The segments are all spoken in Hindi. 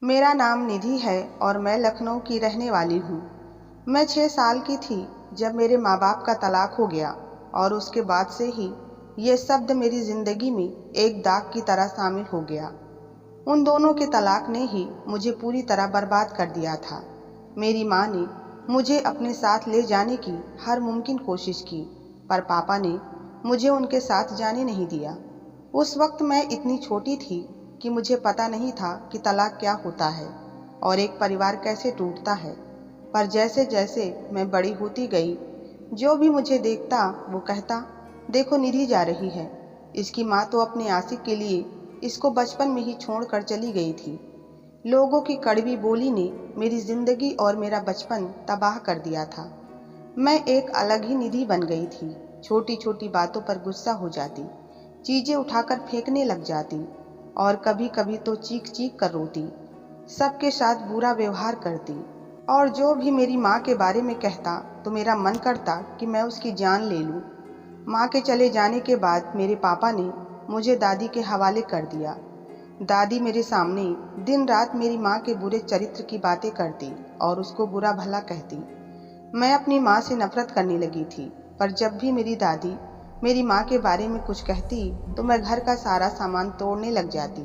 मेरा नाम निधि है और मैं लखनऊ की रहने वाली हूँ। मैं 6 साल की थी जब मेरे माँ बाप का तलाक हो गया और उसके बाद से ही ये शब्द मेरी ज़िंदगी में एक दाग की तरह शामिल हो गया। उन दोनों के तलाक ने ही मुझे पूरी तरह बर्बाद कर दिया था। मेरी माँ ने मुझे अपने साथ ले जाने की हर मुमकिन कोशिश की, पर पापा ने मुझे उनके साथ जाने नहीं दिया। उस वक्त मैं इतनी छोटी थी कि मुझे पता नहीं था कि तलाक क्या होता है और एक परिवार कैसे टूटता है। पर जैसे जैसे मैं बड़ी होती गई, जो भी मुझे देखता वो कहता, देखो निधि जा रही है। इसकी माँ तो अपने आशिक के लिए इसको बचपन में ही छोड़कर चली गई थी। लोगों की कड़वी बोली ने मेरी जिंदगी और मेरा बचपन तबाह कर दिया था। मैं एक अलग ही निधि बन गई थी। छोटी छोटी बातों पर गुस्सा हो जाती, चीजें उठाकर फेंकने लग जाती और कभी कभी तो चीख चीख कर रोती। सबके साथ बुरा व्यवहार करती और जो भी मेरी माँ के बारे में कहता तो मेरा मन करता कि मैं उसकी जान ले लूँ। माँ के चले जाने के बाद मेरे पापा ने मुझे दादी के हवाले कर दिया। दादी मेरे सामने दिन रात मेरी माँ के बुरे चरित्र की बातें करती और उसको बुरा भला कहती। मैं अपनी माँ से नफरत करने लगी थी, पर जब भी मेरी दादी मेरी माँ के बारे में कुछ कहती तो मैं घर का सारा सामान तोड़ने लग जाती।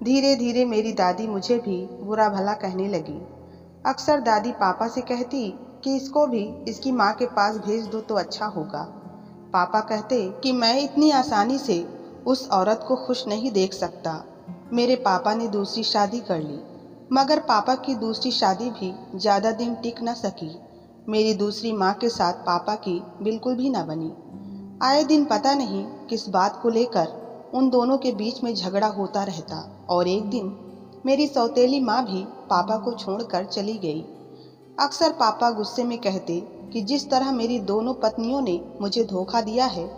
धीरे धीरे मेरी दादी मुझे भी बुरा भला कहने लगी। अक्सर दादी पापा से कहती कि इसको भी इसकी माँ के पास भेज दो तो अच्छा होगा। पापा कहते कि मैं इतनी आसानी से उस औरत को खुश नहीं देख सकता। मेरे पापा ने दूसरी शादी कर ली, मगर पापा की दूसरी शादी भी ज़्यादा दिन टिक न सकी। मेरी दूसरी माँ के साथ पापा की बिल्कुल भी न बनी। आए दिन पता नहीं किस बात को लेकर उन दोनों के बीच में झगड़ा होता रहता और एक दिन मेरी सौतेली माँ भी पापा को छोड़कर चली गई। अक्सर पापा गुस्से में कहते कि जिस तरह मेरी दोनों पत्नियों ने मुझे धोखा दिया है,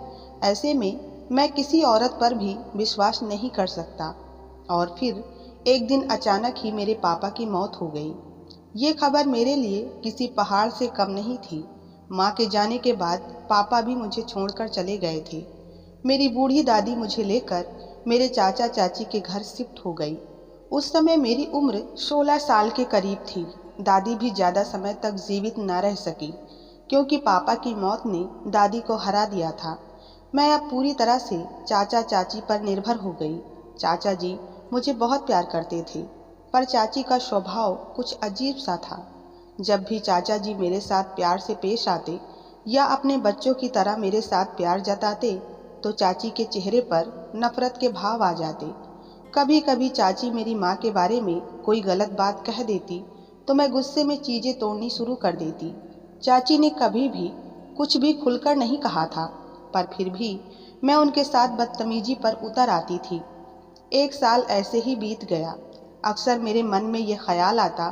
ऐसे में मैं किसी औरत पर भी विश्वास नहीं कर सकता। और फिर एक दिन अचानक ही मेरे पापा की मौत हो गई। ये खबर मेरे लिए किसी पहाड़ से कम नहीं थी। माँ के जाने के बाद पापा भी मुझे छोड़कर चले गए थे। मेरी बूढ़ी दादी मुझे लेकर मेरे चाचा चाची के घर शिफ्ट हो गई। उस समय मेरी उम्र 16 साल के करीब थी। दादी भी ज़्यादा समय तक जीवित न रह सकी, क्योंकि पापा की मौत ने दादी को हरा दिया था। मैं अब पूरी तरह से चाचा चाची पर निर्भर हो गई। चाचा जी मुझे बहुत प्यार करते थे, पर चाची का स्वभाव कुछ अजीब सा था। जब भी चाचा जी मेरे साथ प्यार से पेश आते या अपने बच्चों की तरह मेरे साथ प्यार जताते, तो चाची के चेहरे पर नफरत के भाव आ जाते। कभी कभी चाची मेरी माँ के बारे में कोई गलत बात कह देती तो मैं गुस्से में चीज़ें तोड़नी शुरू कर देती। चाची ने कभी भी कुछ भी खुलकर नहीं कहा था, पर फिर भी मैं उनके साथ बदतमीजी पर उतर आती थी। एक साल ऐसे ही बीत गया। अक्सर मेरे मन में ये ख्याल आता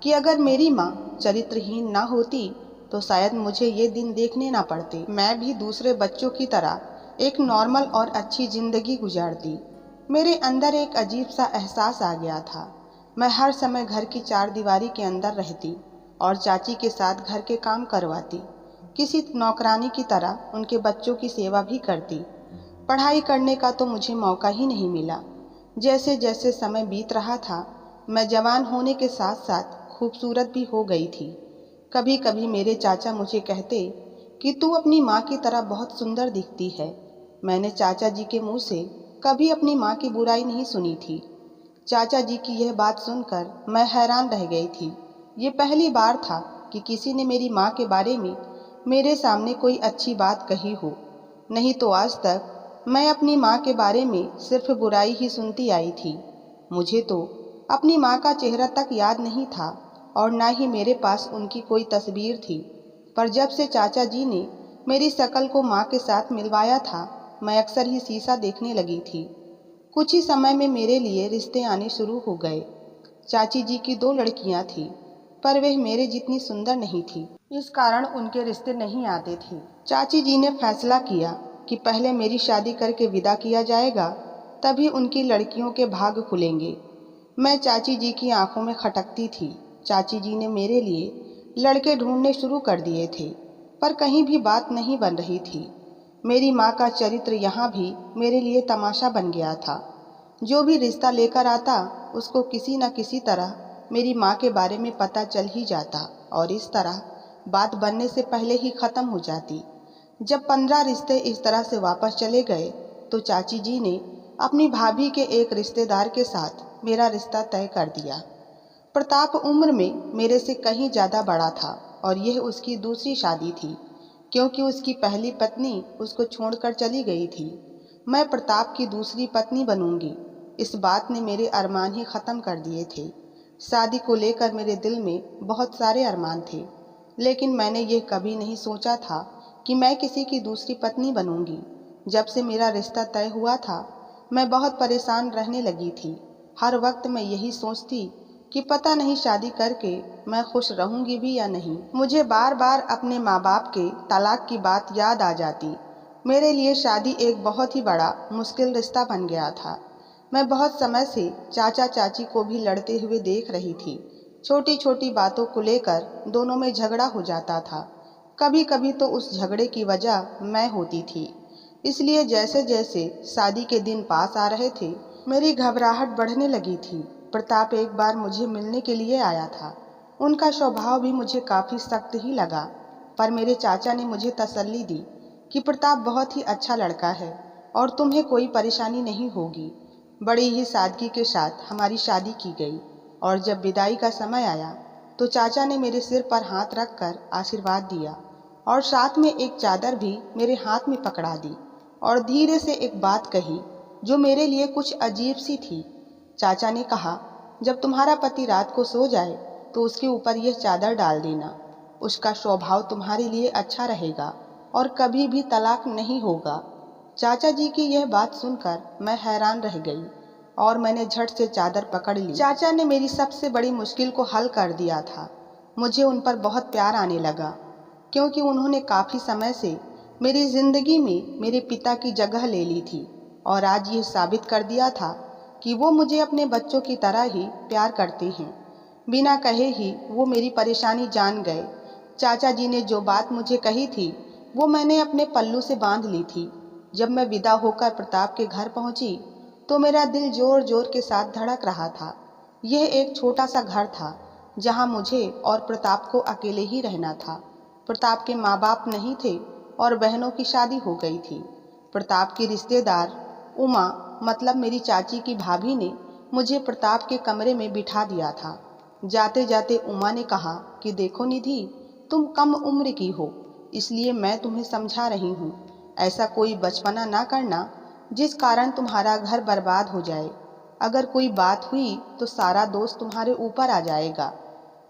कि अगर मेरी माँ चरित्रहीन ना होती तो शायद मुझे ये दिन देखने ना पड़ते। मैं भी दूसरे बच्चों की तरह एक नॉर्मल और अच्छी जिंदगी गुजारती। मेरे अंदर एक अजीब सा एहसास आ गया था। मैं हर समय घर की चार दीवारी के अंदर रहती और चाची के साथ घर के काम करवाती। किसी नौकरानी की तरह उनके बच्चों की सेवा भी करती। पढ़ाई करने का तो मुझे मौका ही नहीं मिला। जैसे जैसे समय बीत रहा था, मैं जवान होने के साथ साथ खूबसूरत भी हो गई थी। कभी कभी मेरे चाचा मुझे कहते कि तू अपनी माँ की तरह बहुत सुंदर दिखती है। मैंने चाचा जी के मुंह से कभी अपनी माँ की बुराई नहीं सुनी थी। चाचा जी की यह बात सुनकर मैं हैरान रह गई थी। ये पहली बार था कि किसी ने मेरी माँ के बारे में मेरे सामने कोई अच्छी बात कही हो। नहीं तो आज तक मैं अपनी माँ के बारे में सिर्फ बुराई ही सुनती आई थी। मुझे तो अपनी माँ का चेहरा तक याद नहीं था और ना ही मेरे पास उनकी कोई तस्वीर थी। पर जब से चाचा जी ने मेरी शक्ल को माँ के साथ मिलवाया था, मैं अक्सर ही शीशा देखने लगी थी। कुछ ही समय में मेरे लिए रिश्ते आने शुरू हो गए। चाची जी की दो लड़कियां थीं, पर वह मेरे जितनी सुंदर नहीं थी, इस कारण उनके रिश्ते नहीं आते थे। चाची जी ने फैसला किया कि पहले मेरी शादी करके विदा किया जाएगा, तभी उनकी लड़कियों के भाग खुलेंगे। मैं चाची जी की आंखों में खटकती थी। चाची जी ने मेरे लिए लड़के ढूंढने शुरू कर दिए थे, पर कहीं भी बात नहीं बन रही थी। मेरी माँ का चरित्र यहाँ भी मेरे लिए तमाशा बन गया था। जो भी रिश्ता लेकर आता उसको किसी न किसी तरह मेरी माँ के बारे में पता चल ही जाता और इस तरह बात बनने से पहले ही ख़त्म हो जाती। जब 15 रिश्ते इस तरह से वापस चले गए तो चाची जी ने अपनी भाभी के एक रिश्तेदार के साथ मेरा रिश्ता तय कर दिया। प्रताप उम्र में मेरे से कहीं ज़्यादा बड़ा था और यह उसकी दूसरी शादी थी, क्योंकि उसकी पहली पत्नी उसको छोड़कर चली गई थी। मैं प्रताप की दूसरी पत्नी बनूंगी, इस बात ने मेरे अरमान ही ख़त्म कर दिए थे। शादी को लेकर मेरे दिल में बहुत सारे अरमान थे, लेकिन मैंने ये कभी नहीं सोचा था कि मैं किसी की दूसरी पत्नी बनूंगी। जब से मेरा रिश्ता तय हुआ था मैं बहुत परेशान रहने लगी थी। हर वक्त मैं यही सोचती कि पता नहीं शादी करके मैं खुश रहूंगी भी या नहीं। मुझे बार बार अपने माँ बाप के तलाक की बात याद आ जाती। मेरे लिए शादी एक बहुत ही बड़ा मुश्किल रिश्ता बन गया था। मैं बहुत समय से चाचा चाची को भी लड़ते हुए देख रही थी। छोटी छोटी बातों को लेकर दोनों में झगड़ा हो जाता था। कभी कभी तो उस झगड़े की वजह मैं होती थी। इसलिए जैसे जैसे शादी के दिन पास आ रहे थे मेरी घबराहट बढ़ने लगी थी। प्रताप एक बार मुझे मिलने के लिए आया था। उनका स्वभाव भी मुझे काफ़ी सख्त ही लगा, पर मेरे चाचा ने मुझे तसल्ली दी कि प्रताप बहुत ही अच्छा लड़का है और तुम्हें कोई परेशानी नहीं होगी। बड़ी ही सादगी के साथ हमारी शादी की गई और जब विदाई का समय आया तो चाचा ने मेरे सिर पर हाथ रखकर आशीर्वाद दिया और साथ में एक चादर भी मेरे हाथ में पकड़ा दी और धीरे से एक बात कही जो मेरे लिए कुछ अजीब सी थी। चाचा ने कहा, जब तुम्हारा पति रात को सो जाए तो उसके ऊपर यह चादर डाल देना। उसका स्वभाव तुम्हारे लिए अच्छा रहेगा और कभी भी तलाक नहीं होगा। चाचा जी की यह बात सुनकर मैं हैरान रह गई और मैंने झट से चादर पकड़ ली। चाचा ने मेरी सबसे बड़ी मुश्किल को हल कर दिया था। मुझे उन पर बहुत प्यार आने लगा, क्योंकि उन्होंने काफ़ी समय से मेरी ज़िंदगी में मेरे पिता की जगह ले ली थी और आज ये साबित कर दिया था कि वो मुझे अपने बच्चों की तरह ही प्यार करते हैं। बिना कहे ही वो मेरी परेशानी जान गए। चाचा जी ने जो बात मुझे कही थी वो मैंने अपने पल्लू से बांध ली थी। जब मैं विदा होकर प्रताप के घर पहुंची तो मेरा दिल जोर जोर के साथ धड़क रहा था। यह एक छोटा सा घर था जहां मुझे और प्रताप को अकेले ही रहना था। प्रताप के माँ बाप नहीं थे और बहनों की शादी हो गई थी। प्रताप की रिश्तेदार उमा, मतलब मेरी चाची की भाभी ने मुझे प्रताप के कमरे में बिठा दिया था। जाते जाते उमा ने कहा कि देखो निधि, तुम कम उम्र की हो, इसलिए मैं तुम्हें समझा रही हूँ। ऐसा कोई बचपना ना करना जिस कारण तुम्हारा घर बर्बाद हो जाए। अगर कोई बात हुई तो सारा दोष तुम्हारे ऊपर आ जाएगा,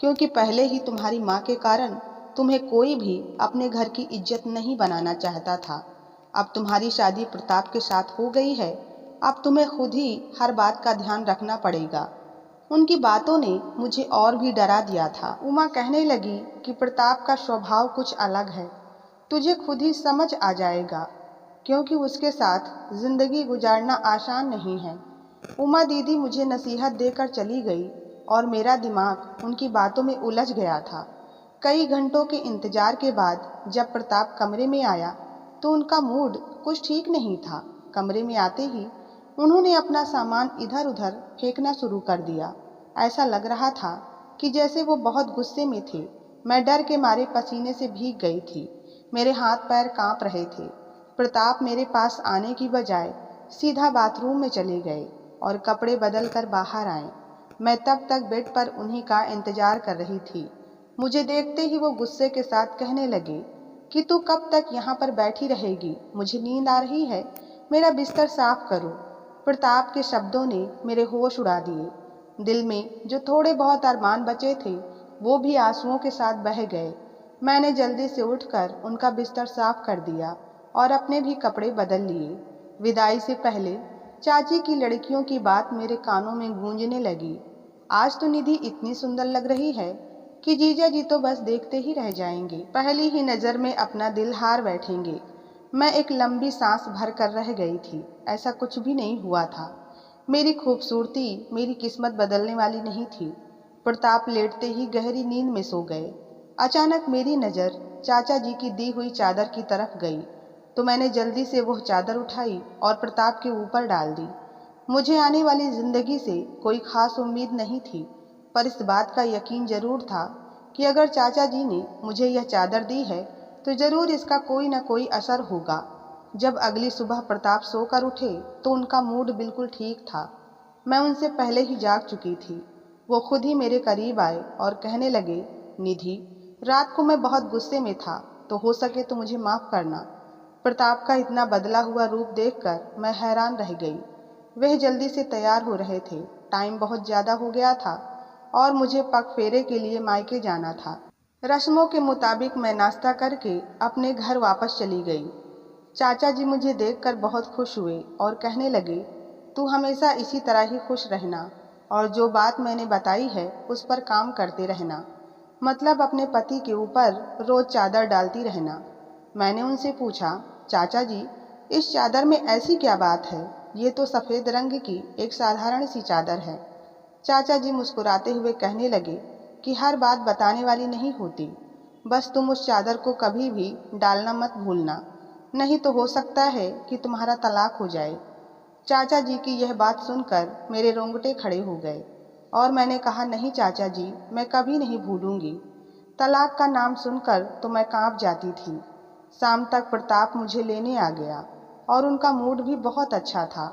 क्योंकि पहले ही तुम्हारी माँ के कारण तुम्हें कोई भी अपने घर की इज्जत नहीं बनाना चाहता था। अब तुम्हारी शादी प्रताप के साथ हो गई है, अब तुम्हें खुद ही हर बात का ध्यान रखना पड़ेगा। उनकी बातों ने मुझे और भी डरा दिया था। उमा कहने लगी कि प्रताप का स्वभाव कुछ अलग है, तुझे खुद ही समझ आ जाएगा, क्योंकि उसके साथ जिंदगी गुजारना आसान नहीं है। उमा दीदी मुझे नसीहत देकर चली गई और मेरा दिमाग उनकी बातों में उलझ गया था। कई घंटों के इंतजार के बाद जब प्रताप कमरे में आया तो उनका मूड कुछ ठीक नहीं था। कमरे में आते ही उन्होंने अपना सामान इधर उधर फेंकना शुरू कर दिया। ऐसा लग रहा था कि जैसे वो बहुत गुस्से में थे। मैं डर के मारे पसीने से भीग गई थी। मेरे हाथ पैर कांप रहे थे। प्रताप मेरे पास आने की बजाय सीधा बाथरूम में चले गए और कपड़े बदल कर बाहर आए। मैं तब तक बेड पर उन्हीं का इंतजार कर रही थी। मुझे देखते ही वो गुस्से के साथ कहने लगे कि तू कब तक यहाँ पर बैठी रहेगी, मुझे नींद आ रही है, मेरा बिस्तर साफ करो। प्रताप के शब्दों ने मेरे होश उड़ा दिए। दिल में जो थोड़े बहुत अरमान बचे थे वो भी आंसुओं के साथ बह गए। मैंने जल्दी से उठकर उनका बिस्तर साफ कर दिया और अपने भी कपड़े बदल लिए। विदाई से पहले चाची की लड़कियों की बात मेरे कानों में गूंजने लगी। आज तो निधि इतनी सुंदर लग रही है कि जीजा जी तो बस देखते ही रह जाएंगे, पहली ही नज़र में अपना दिल हार बैठेंगे। मैं एक लंबी सांस भर कर रह गई थी। ऐसा कुछ भी नहीं हुआ था। मेरी खूबसूरती मेरी किस्मत बदलने वाली नहीं थी। प्रताप लेटते ही गहरी नींद में सो गए। अचानक मेरी नज़र चाचा जी की दी हुई चादर की तरफ गई तो मैंने जल्दी से वह चादर उठाई और प्रताप के ऊपर डाल दी। मुझे आने वाली जिंदगी से कोई खास उम्मीद नहीं थी, पर इस बात का यकीन जरूर था कि अगर चाचा जी ने मुझे यह चादर दी है तो जरूर इसका कोई न कोई असर होगा। जब अगली सुबह प्रताप सोकर उठे तो उनका मूड बिल्कुल ठीक था। मैं उनसे पहले ही जाग चुकी थी। वो खुद ही मेरे करीब आए और कहने लगे, निधि, रात को मैं बहुत गुस्से में था, तो हो सके तो मुझे माफ़ करना। प्रताप का इतना बदला हुआ रूप देखकर मैं हैरान रह गई। वह जल्दी से तैयार हो रहे थे। टाइम बहुत ज़्यादा हो गया था और मुझे पग फेरे के लिए मायके जाना था। रस्मों के मुताबिक मैं नाश्ता करके अपने घर वापस चली गई। चाचा जी मुझे देखकर बहुत खुश हुए और कहने लगे, तू हमेशा इसी तरह ही खुश रहना और जो बात मैंने बताई है उस पर काम करते रहना, मतलब अपने पति के ऊपर रोज चादर डालती रहना। मैंने उनसे पूछा, चाचा जी, इस चादर में ऐसी क्या बात है? ये तो सफ़ेद रंग की एक साधारण सी चादर है। चाचा जी मुस्कुराते हुए कहने लगे कि हर बात बताने वाली नहीं होती, बस तुम उस चादर को कभी भी डालना मत भूलना, नहीं तो हो सकता है कि तुम्हारा तलाक हो जाए। चाचा जी की यह बात सुनकर मेरे रोंगटे खड़े हो गए और मैंने कहा, नहीं चाचा जी, मैं कभी नहीं भूलूंगी। तलाक का नाम सुनकर तो मैं कांप जाती थी। शाम तक प्रताप मुझे लेने आ गया और उनका मूड भी बहुत अच्छा था।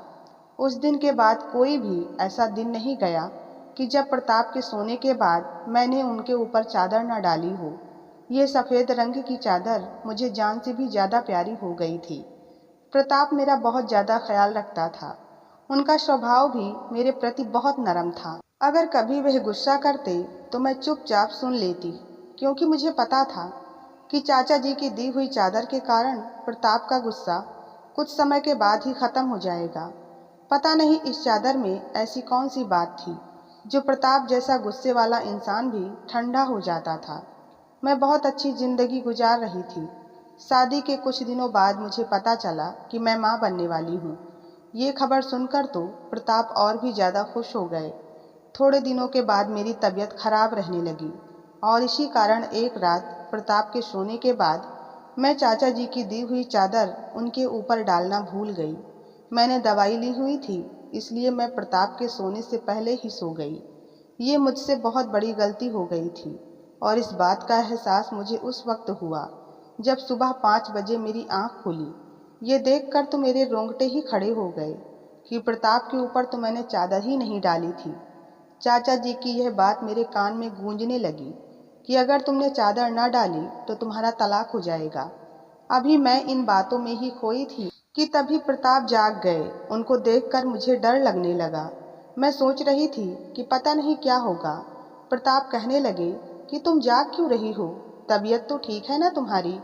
उस दिन के बाद कोई भी ऐसा दिन नहीं गया कि जब प्रताप के सोने के बाद मैंने उनके ऊपर चादर न डाली हो। ये सफ़ेद रंग की चादर मुझे जान से भी ज़्यादा प्यारी हो गई थी। प्रताप मेरा बहुत ज़्यादा ख्याल रखता था। उनका स्वभाव भी मेरे प्रति बहुत नरम था। अगर कभी वह गुस्सा करते तो मैं चुपचाप सुन लेती, क्योंकि मुझे पता था कि चाचा जी की दी हुई चादर के कारण प्रताप का गुस्सा कुछ समय के बाद ही ख़त्म हो जाएगा। पता नहीं इस चादर में ऐसी कौन सी बात थी जो प्रताप जैसा गुस्से वाला इंसान भी ठंडा हो जाता था। मैं बहुत अच्छी ज़िंदगी गुजार रही थी। शादी के कुछ दिनों बाद मुझे पता चला कि मैं माँ बनने वाली हूँ। ये खबर सुनकर तो प्रताप और भी ज़्यादा खुश हो गए। थोड़े दिनों के बाद मेरी तबीयत खराब रहने लगी और इसी कारण एक रात प्रताप के सोने के बाद मैं चाचा जी की दी हुई चादर उनके ऊपर डालना भूल गई। मैंने दवाई ली हुई थी, इसलिए मैं प्रताप के सोने से पहले ही सो गई। ये मुझसे बहुत बड़ी गलती हो गई थी और इस बात का एहसास मुझे उस वक्त हुआ जब सुबह 5 बजे मेरी आंख खुली। ये देखकर तो मेरे रोंगटे ही खड़े हो गए कि प्रताप के ऊपर तो मैंने चादर ही नहीं डाली थी। चाचा जी की यह बात मेरे कान में गूंजने लगी कि अगर तुमने चादर न डाली तो तुम्हारा तलाक हो जाएगा। अभी मैं इन बातों में ही खोई थी कि तभी प्रताप जाग गए। उनको देखकर मुझे डर लगने लगा। मैं सोच रही थी कि पता नहीं क्या होगा। प्रताप कहने लगे कि तुम जाग क्यों रही हो? तबीयत तो ठीक है ना तुम्हारी?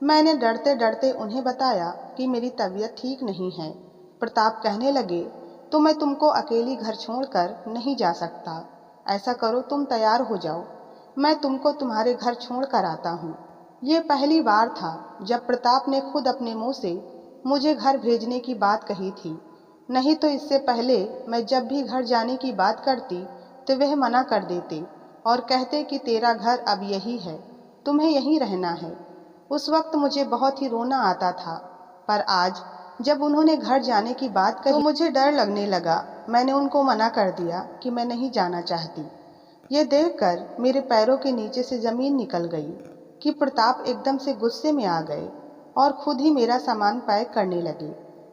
मैंने डरते डरते उन्हें बताया कि मेरी तबीयत ठीक नहीं है। प्रताप कहने लगे, तो मैं तुमको अकेली घर छोड़कर नहीं जा सकता। ऐसा करो, तुम तैयार हो जाओ, मैं तुमको तुम्हारे घर छोड़ कर आता हूँ। ये पहली बार था जब प्रताप ने खुद अपने मुंह से मुझे घर भेजने की बात कही थी। नहीं तो इससे पहले मैं जब भी घर जाने की बात करती तो वह मना कर देते और कहते कि तेरा घर अब यही है, तुम्हें यहीं रहना है। उस वक्त मुझे बहुत ही रोना आता था, पर आज जब उन्होंने घर जाने की बात कही तो मुझे डर लगने लगा। मैंने उनको मना कर दिया कि मैं नहीं जाना चाहती। ये देखकर मेरे पैरों के नीचे से ज़मीन निकल गई कि प्रताप एकदम से गुस्से में आ गए और खुद ही मेरा सामान पैक करने लगे।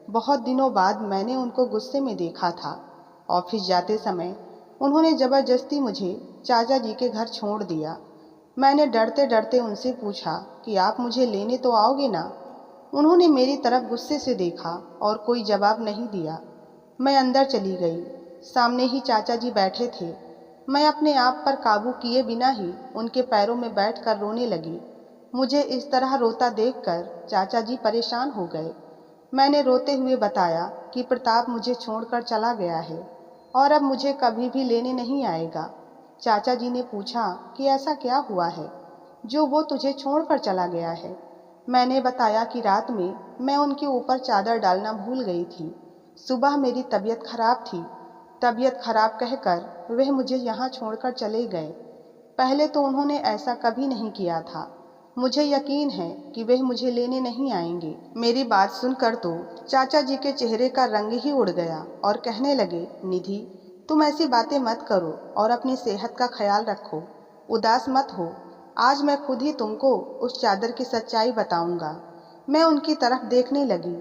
बहुत दिनों बाद मैंने उनको गुस्से में देखा था। ऑफिस जाते समय उन्होंने ज़बरदस्ती मुझे चाचा जी के घर छोड़ दिया। मैंने डरते डरते उनसे पूछा कि आप मुझे लेने तो आओगे ना? उन्होंने मेरी तरफ गुस्से से देखा और कोई जवाब नहीं दिया। मैं अंदर चली गई। सामने ही चाचा जी बैठे थे। मैं अपने आप पर काबू किए बिना ही उनके पैरों में बैठकर रोने लगी। मुझे इस तरह रोता देखकर चाचा जी परेशान हो गए। मैंने रोते हुए बताया कि प्रताप मुझे छोड़कर चला गया है और अब मुझे कभी भी लेने नहीं आएगा। चाचा जी ने पूछा कि ऐसा क्या हुआ है जो वो तुझे छोड़कर चला गया है। मैंने बताया कि रात में मैं उनके ऊपर चादर डालना भूल गई थी। सुबह मेरी तबीयत खराब थी। तबीयत खराब कहकर वह मुझे यहाँ छोड़कर चले गए। पहले तो उन्होंने ऐसा कभी नहीं किया था। मुझे यकीन है कि वह मुझे लेने नहीं आएंगे। मेरी बात सुनकर तो चाचा जी के चेहरे का रंग ही उड़ गया और कहने लगे, निधि, तुम ऐसी बातें मत करो और अपनी सेहत का ख्याल रखो, उदास मत हो। आज मैं खुद ही तुमको उस चादर की सच्चाई बताऊंगा। मैं उनकी तरफ देखने लगी।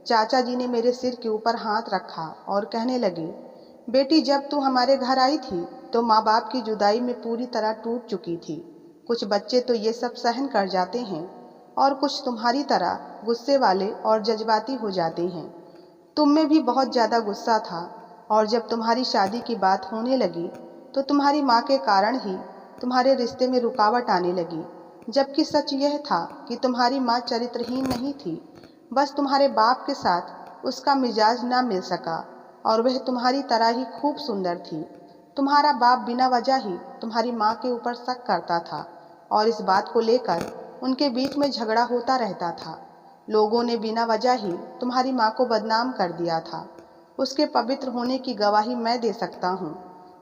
चाचा जी ने मेरे सिर के ऊपर हाथ रखा और कहने लगे, बेटी, जब तू हमारे घर आई थी तो माँ बाप की जुदाई में पूरी तरह टूट चुकी थी। कुछ बच्चे तो ये सब सहन कर जाते हैं और कुछ तुम्हारी तरह गुस्से वाले और जज्बाती हो जाते हैं। तुम में भी बहुत ज़्यादा गुस्सा था और जब तुम्हारी शादी की बात होने लगी तो तुम्हारी माँ के कारण ही तुम्हारे रिश्ते में रुकावट आने लगी, जबकि सच यह था कि तुम्हारी माँ चरित्रहीन नहीं थी, बस तुम्हारे बाप के साथ उसका मिजाज ना मिल सका और वह तुम्हारी तरह ही खूब सुंदर थी। तुम्हारा बाप बिना वजह ही तुम्हारी माँ के ऊपर शक करता था और इस बात को लेकर उनके बीच में झगड़ा होता रहता था। लोगों ने बिना वजह ही तुम्हारी माँ को बदनाम कर दिया था। उसके पवित्र होने की गवाही मैं दे सकता हूँ।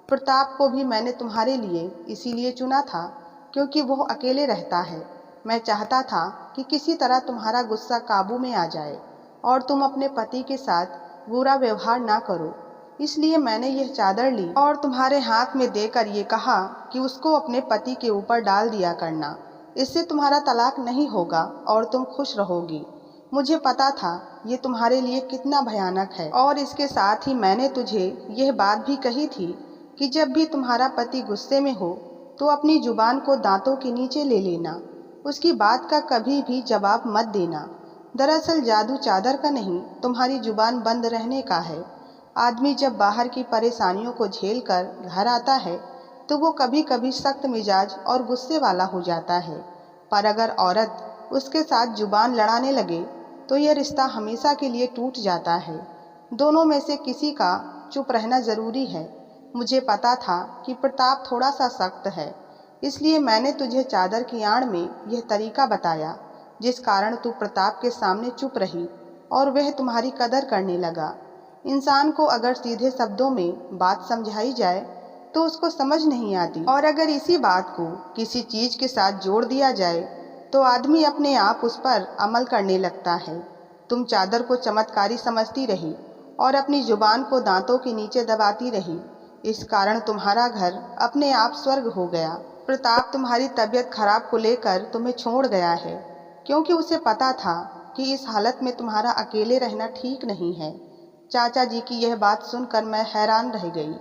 प्रताप को भी मैंने तुम्हारे लिए इसीलिए चुना था क्योंकि वो अकेले रहता है। मैं चाहता था कि किसी तरह तुम्हारा गुस्सा काबू में आ जाए और तुम अपने पति के साथ बुरा व्यवहार ना करो। इसलिए मैंने यह चादर ली और तुम्हारे हाथ में देकर ये कहा कि उसको अपने पति के ऊपर डाल दिया करना। इससे तुम्हारा तलाक नहीं होगा और तुम खुश रहोगी। मुझे पता था ये तुम्हारे लिए कितना भयानक है और इसके साथ ही मैंने तुझे यह बात भी कही थी कि जब भी तुम्हारा पति गुस्से में हो तो अपनी जुबान को दांतों के नीचे ले लेना, उसकी बात का कभी भी जवाब मत देना। दरअसल जादू चादर का नहीं, तुम्हारी जुबान बंद रहने का है। आदमी जब बाहर की परेशानियों को झेल कर घर आता है तो वो कभी कभी सख्त मिजाज और गुस्से वाला हो जाता है, पर अगर औरत उसके साथ जुबान लड़ाने लगे तो यह रिश्ता हमेशा के लिए टूट जाता है। दोनों में से किसी का चुप रहना ज़रूरी है। मुझे पता था कि प्रताप थोड़ा सा सख्त है, इसलिए मैंने तुझे चादर की आड़ में यह तरीका बताया जिस कारण तू प्रताप के सामने चुप रही और वह तुम्हारी कदर करने लगा। इंसान को अगर सीधे शब्दों में बात समझाई जाए तो उसको समझ नहीं आती, और अगर इसी बात को किसी चीज़ के साथ जोड़ दिया जाए तो आदमी अपने आप उस पर अमल करने लगता है। तुम चादर को चमत्कारी समझती रही और अपनी जुबान को दांतों के नीचे दबाती रही। इस कारण तुम्हारा घर अपने आप स्वर्ग हो गया। प्रताप तुम्हारी तबीयत खराब को लेकर तुम्हें छोड़ गया है क्योंकि उसे पता था कि इस हालत में तुम्हारा अकेले रहना ठीक नहीं है। चाचा जी की यह बात सुनकर मैं हैरान रह गई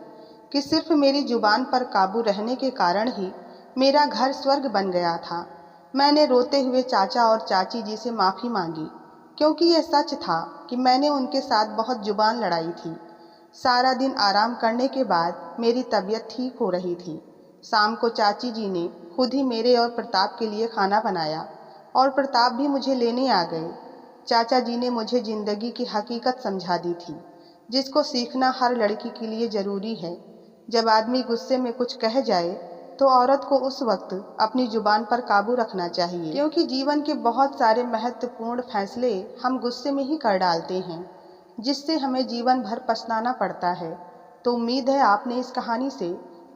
कि सिर्फ मेरी जुबान पर काबू रहने के कारण ही मेरा घर स्वर्ग बन गया था। मैंने रोते हुए चाचा और चाची जी से माफ़ी मांगी क्योंकि यह सच था कि मैंने उनके साथ बहुत जुबान लड़ाई थी। सारा दिन आराम करने के बाद मेरी तबीयत ठीक हो रही थी। शाम को चाची जी ने खुद ही मेरे और प्रताप के लिए खाना बनाया और प्रताप भी मुझे लेने आ गए। चाचा जी ने मुझे ज़िंदगी की हकीकत समझा दी थी जिसको सीखना हर लड़की के लिए ज़रूरी है। जब आदमी गुस्से में कुछ कह जाए तो औरत को उस वक्त अपनी जुबान पर काबू रखना चाहिए, क्योंकि जीवन के बहुत सारे महत्वपूर्ण फैसले हम गुस्से में ही कर डालते हैं जिससे हमें जीवन भर पछताना पड़ता है। तो उम्मीद है आपने इस कहानी से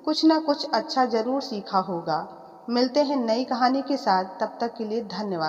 कुछ ना कुछ अच्छा ज़रूर सीखा होगा। मिलते हैं नई कहानी के साथ, तब तक के लिए धन्यवाद।